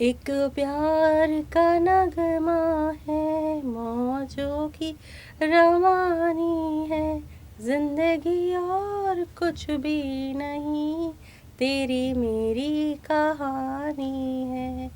एक प्यार का नगमा है, मौजों की रवानी है, जिंदगी और कुछ भी नहीं, तेरी मेरी कहानी है।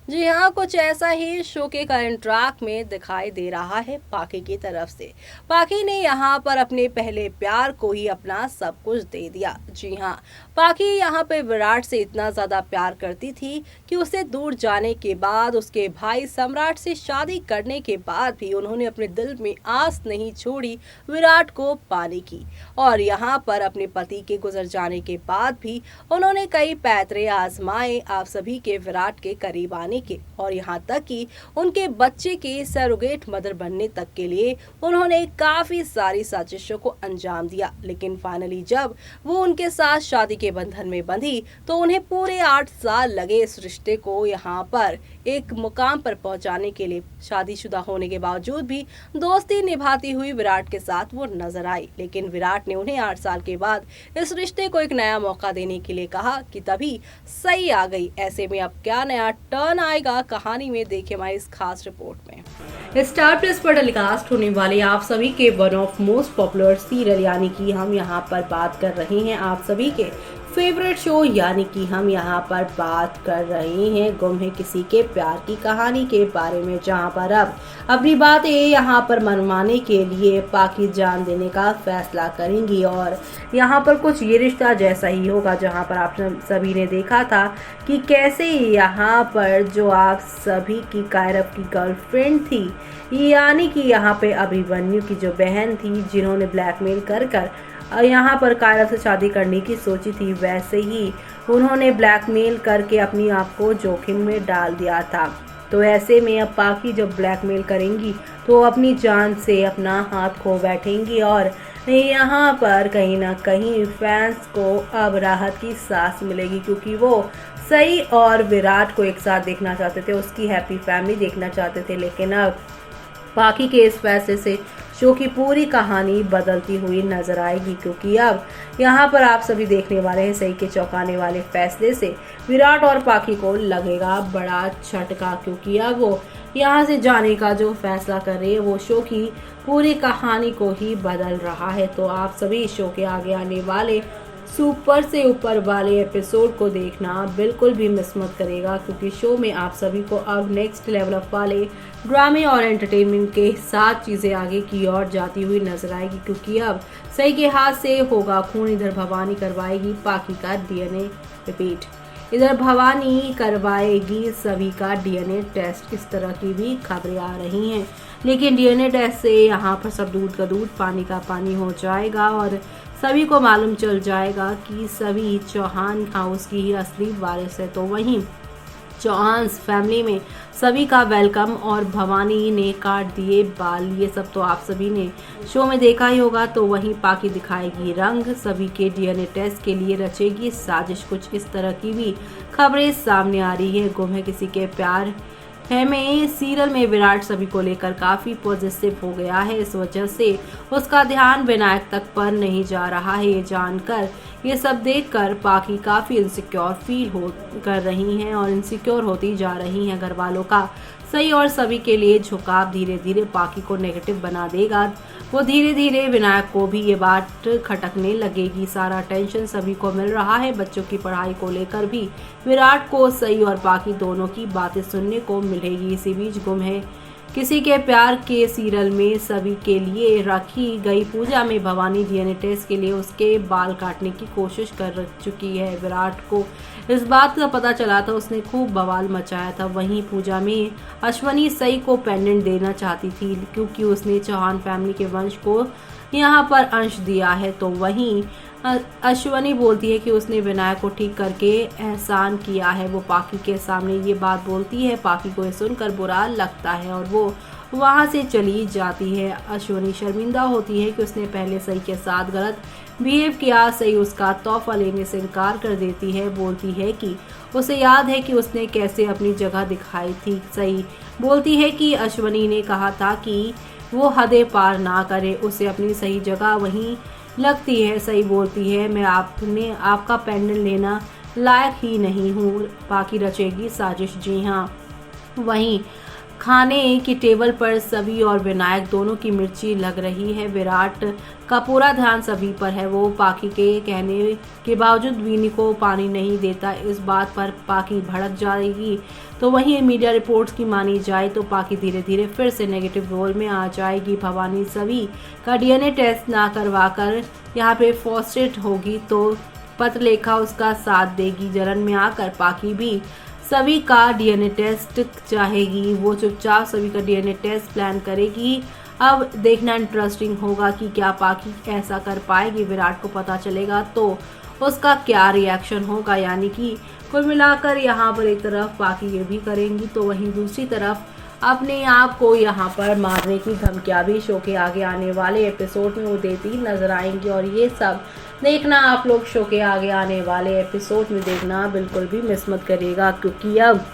जी हाँ, कुछ ऐसा ही शो के करंट ट्रैक में दिखाई दे रहा है पाखी की तरफ से। पाखी ने यहाँ पर अपने पहले प्यार को ही अपना सब कुछ दे दिया। जी हाँ, पाखी यहाँ पे विराट से इतना ज़्यादा प्यार करती थी कि उसे दूर जाने के बाद, उसके भाई सम्राट से शादी करने के बाद भी उन्होंने अपने दिल में आस नहीं छोड़ी विराट को पाने की। और यहाँ पर अपने पति के गुजर जाने के बाद भी उन्होंने कई पैतरे आजमाए आप सभी के विराट के करीब आने के, और यहाँ तक कि उनके बच्चे के सरोगेट मदर बनने तक के लिए उन्होंने काफी सारी साजिशों को अंजाम दिया। लेकिन फाइनली जब वो उनके साथ शादी के बंधन में बंधी तो उन्हें पूरे 8 साल लगे इस रिश्ते को यहाँ पर एक मुकाम पर पहुंचाने के लिए। शादीशुदा होने के बावजूद भी दोस्ती निभाती हुई विराट के साथ वो नजर आई, लेकिन विराट ने उन्हें 8 साल के बाद इस रिश्ते को एक नया मौका देने के लिए कहा कि तभी सही आ गई। ऐसे में अब क्या नया टर्न आएगा कहानी में, देखें हमारी इस खास रिपोर्ट में। स्टार प्लस पर टेलीकास्ट होने वाले आप सभी के one of most popular serial यानी कि हम यहाँ पर बात कर रहे हैं आप सभी के फेवरेट शो यानी कि हम यहाँ पर बात कर रहे हैं गुम है किसी के प्यार की कहानी के बारे में, जहाँ पर अब अपनी बातें यहाँ पर मनवाने के लिए पाकि जान देने का फैसला करेंगी। और यहाँ पर कुछ ये रिश्ता जैसा ही होगा जहाँ पर आप सभी ने देखा था कि कैसे यहाँ पर जो आप सभी की कायरव की गर्लफ्रेंड थी यानी कि यहाँ पे अभिमन्यु की जो बहन थी जिन्होंने ब्लैकमेल कर यहाँ पर कायरव से शादी करने की सोची थी, वैसे ही उन्होंने ब्लैकमेल करके अपनी आप को जोखिम में डाल दिया था। तो ऐसे में अब पाकि जब ब्लैकमेल करेंगी तो अपनी जान से अपना हाथ खो बैठेंगी और यहाँ पर कहीं ना कहीं फैंस को अब राहत की सांस मिलेगी, क्योंकि वो सई और विराट को एक साथ देखना चाहते थे, उसकी हैप्पी फैमिली देखना चाहते थे। लेकिन अब पाकि के इस फैसले से शो की पूरी कहानी बदलती हुई नजर आएगी, क्योंकि अब यहाँ पर आप सभी देखने वाले हैं सही के चौंकाने वाले फैसले से विराट और पाकि को लगेगा बड़ा झटका, क्योंकि अब वो यहाँ से जाने का जो फैसला कर रहे हैं वो शो की पूरी कहानी को ही बदल रहा है। तो आप सभी शो के आगे आने वाले सुपर से ऊपर वाले एपिसोड को देखना बिल्कुल भी मिस मत करेगा, क्योंकि शो में आप सभी को अब नेक्स्ट लेवल अप वाले ड्रामे और एंटरटेनमेंट के साथ चीज़ें आगे की ओर जाती हुई नजर आएगी, क्योंकि अब सही के हाथ से होगा खून, इधर भवानी करवाएगी पाकि का डीएनए रिपीट, इधर भवानी करवाएगी सभी का डीएनए टेस्ट। इस तरह की भी खबरें आ रही हैं, लेकिन डीएनए टेस्ट से यहाँ पर सब दूध का दूध पानी का पानी हो जाएगा और सभी को मालूम चल जाएगा कि सभी चौहान हाउस की ही असली वारिस है। तो वहीं चौहान फैमिली में सभी का वेलकम और भवानी ने काट दिए बाल, ये सब तो आप सभी ने शो में देखा ही होगा। तो वहीं पाकि दिखाएगी रंग, सभी के डीएनए टेस्ट के लिए रचेगी साजिश, कुछ इस तरह की भी खबरें सामने आ रही है। गुम है किसी के प्यार है में सीरियल में विराट सभी को लेकर काफी पॉजिटिव हो गया है, इस वजह से उसका ध्यान विनायक तक पर नहीं जा रहा है। ये जानकर, ये सब देखकर पाकि काफी इनसिक्योर फील कर रही हैं और इनसिक्योर होती जा रही हैं। घर वालों का सही और सभी के लिए झुकाव धीरे धीरे पाकि को नेगेटिव बना देगा। वो धीरे धीरे विनायक को भी ये बात खटकने लगेगी। सारा टेंशन सभी को मिल रहा है, बच्चों की पढ़ाई को लेकर भी विराट को सई और पाकि दोनों की बातें सुनने को मिलेगी। इसी बीच गुम है किसी के प्यार के सीरियल में सभी के लिए रखी गई पूजा में भवानी डीएनए टेस्ट के लिए उसके बाल काटने की कोशिश कर चुकी है। विराट को इस बात का पता चला था, उसने खूब बवाल मचाया था। वहीं पूजा में अश्वनी सई को पेंडेंट देना चाहती थी, क्योंकि उसने चौहान फैमिली के वंश को यहाँ पर अंश दिया है। तो वहीं अश्वनी बोलती है कि उसने विनायक को ठीक करके एहसान किया है। वो पाकि के सामने ये बात बोलती है, पाकि को ये सुनकर बुरा लगता है और वो वहाँ से चली जाती है। अश्वनी शर्मिंदा होती है कि उसने पहले सई के साथ गलत बिहेव किया। सई उसका तोहफा लेने से इनकार कर देती है, बोलती है कि उसे याद है कि उसने कैसे अपनी जगह दिखाई थी। सई बोलती है कि अश्वनी ने कहा था कि वो हदें पार ना करे, उसे अपनी सही जगह वहीं लगती है। सही बोलती है, मैं आपका पेंडेंट लेना लायक ही नहीं हूँ। पाकी रचेगी साजिश, जी हाँ। वहीं खाने की टेबल पर सभी और विनायक दोनों की मिर्ची लग रही है। विराट का पूरा ध्यान सभी पर है। वो पाकी के कहने के बावजूद वीनी को पानी नहीं देता। इस बात पर पाकी भड़क जाएगी। तो वहीं मीडिया रिपोर्ट्स की मानी जाए तो पाकी धीरे धीरे फिर से नेगेटिव रोल में आ जाएगी। भवानी सभी का डीएनए टेस्ट ना करवाकर यहाँ पे फ्रस्ट्रेट होगी तो पत्रलेखा उसका साथ देगी। जलन में आकर पाकी भी सभी का डीएनए टेस्ट चाहेगी। वो चुपचाप सभी का डीएनए टेस्ट प्लान करेगी। अब देखना इंटरेस्टिंग होगा कि क्या पाकी ऐसा कर पाएगी। विराट को पता चलेगा तो उसका क्या रिएक्शन होगा। यानी कि कुल मिलाकर यहाँ पर एक तरफ पाकी ये भी करेंगी तो वहीं दूसरी तरफ अपने आप को यहाँ पर मारने की धमकियाँ भी शो के आगे आने वाले एपिसोड में वो देती नजर आएंगी। और ये सब देखना आप लोग शो के आगे आने वाले एपिसोड में देखना बिल्कुल भी मिस मत करिएगा, क्योंकि अब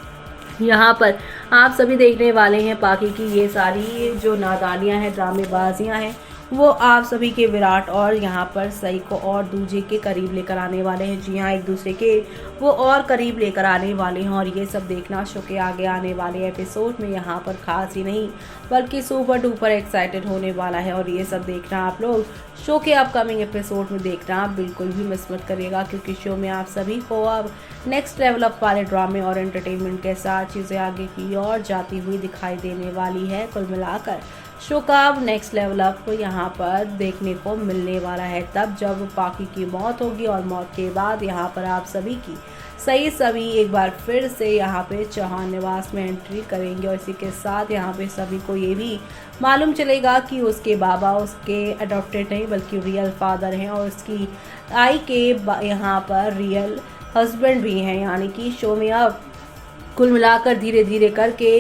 यहाँ पर आप सभी देखने वाले हैं पाकी की ये सारी जो नादानियाँ हैं, ड्रामेबाजियाँ हैं, वो आप सभी के विराट और यहाँ पर सई को और दूजे के करीब लेकर आने वाले हैं। जी हाँ, एक दूसरे के वो और करीब लेकर आने वाले हैं। और ये सब देखना शो के आगे आने वाले एपिसोड में यहाँ पर खास ही नहीं बल्कि सुपर डुपर एक्साइटेड होने वाला है। और ये सब देखना आप लोग शो के अपकमिंग एपिसोड में देखना बिल्कुल भी मिस मत करिएगा, क्योंकि शो में आप सभी को अब नेक्स्ट लेवल अप वाले ड्रामे और एंटरटेनमेंट के साथ चीज़ें आगे की ओर जाती हुई दिखाई देने वाली है। कुल मिलाकर शो का अब नेक्स्ट लेवल अप यहाँ पर देखने को मिलने वाला है, तब जब पाकी की मौत होगी और मौत के बाद यहाँ पर आप सभी की सभी एक बार फिर से यहाँ पे चौहान निवास में एंट्री करेंगे। और इसी के साथ यहाँ पे सभी को ये भी मालूम चलेगा कि उसके बाबा उसके अडॉप्टेड नहीं बल्कि रियल फादर हैं और उसकी आई के यहाँ पर रियल हस्बैंड भी हैं। यानी कि शो में अब कुल मिलाकर धीरे धीरे करके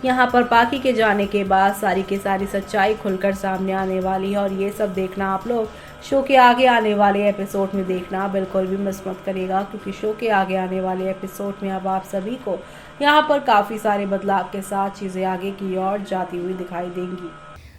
यहाँ पर पाकी के जाने के बाद सारी की सारी सच्चाई खुलकर सामने आने वाली है। और ये सब देखना आप लोग शो के आगे आने वाले एपिसोड में देखना बिल्कुल भी मिस मत करिएगा, क्योंकि शो के आगे आने वाले एपिसोड में अब आप सभी को यहाँ पर काफ़ी सारे बदलाव के साथ चीज़ें आगे की ओर जाती हुई दिखाई देंगी।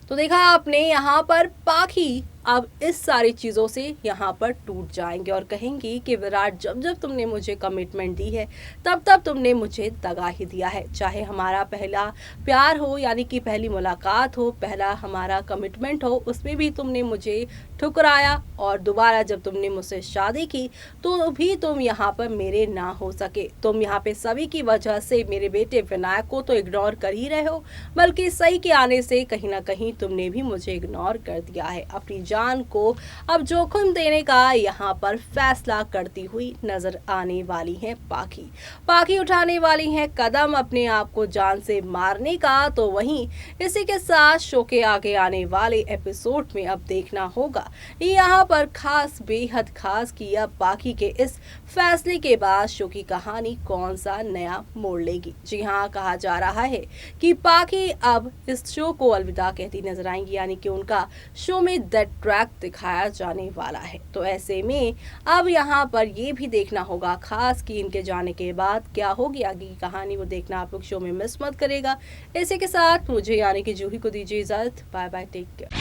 तो देखा आपने यहाँ पर पाकी अब इस सारी चीज़ों से यहाँ पर टूट जाएंगे और कहेंगी कि विराट जब जब तुमने मुझे कमिटमेंट दी है तब तब तुमने मुझे दगा ही दिया है। चाहे हमारा पहला प्यार हो यानी कि पहली मुलाकात हो, पहला हमारा कमिटमेंट हो, उसमें भी तुमने मुझे ठुकराया और दोबारा जब तुमने मुझसे शादी की तो भी तुम यहाँ पर मेरे ना हो सके। तुम यहाँ पे सभी की वजह से मेरे बेटे विनायक को तो इग्नोर कर ही रहे हो, बल्कि सही के आने से कहीं ना कहीं तुमने भी मुझे इग्नोर कर दिया है। अपनी जान को अब जोखिम देने का यहाँ पर फैसला करती हुई नजर आने वाली है पाकी उठाने वाली है कदम अपने आप को जान से मारने का। तो वहीं इसी के साथ शो के आगे आने वाले एपिसोड में अब देखना होगा यहाँ पर खास बेहद खास कि अब पाकी के इस फैसले के बाद शो की कहानी कौन सा नया मोड़ लेगी। जी हाँ, कहा जा रहा है कि पाकी अब इस शो को अलविदा कहती नजर आएंगी, यानी कि उनका शो में डेड ट्रैक दिखाया जाने वाला है। तो ऐसे में अब यहाँ पर ये भी देखना होगा खास कि इनके जाने के बाद क्या होगी आगे की कहानी, वो देखना आप लोग शो में मिस मत करेगा। इसी के साथ मुझे यानी कि जूही को दीजिए इजाजत। Bye bye, take care.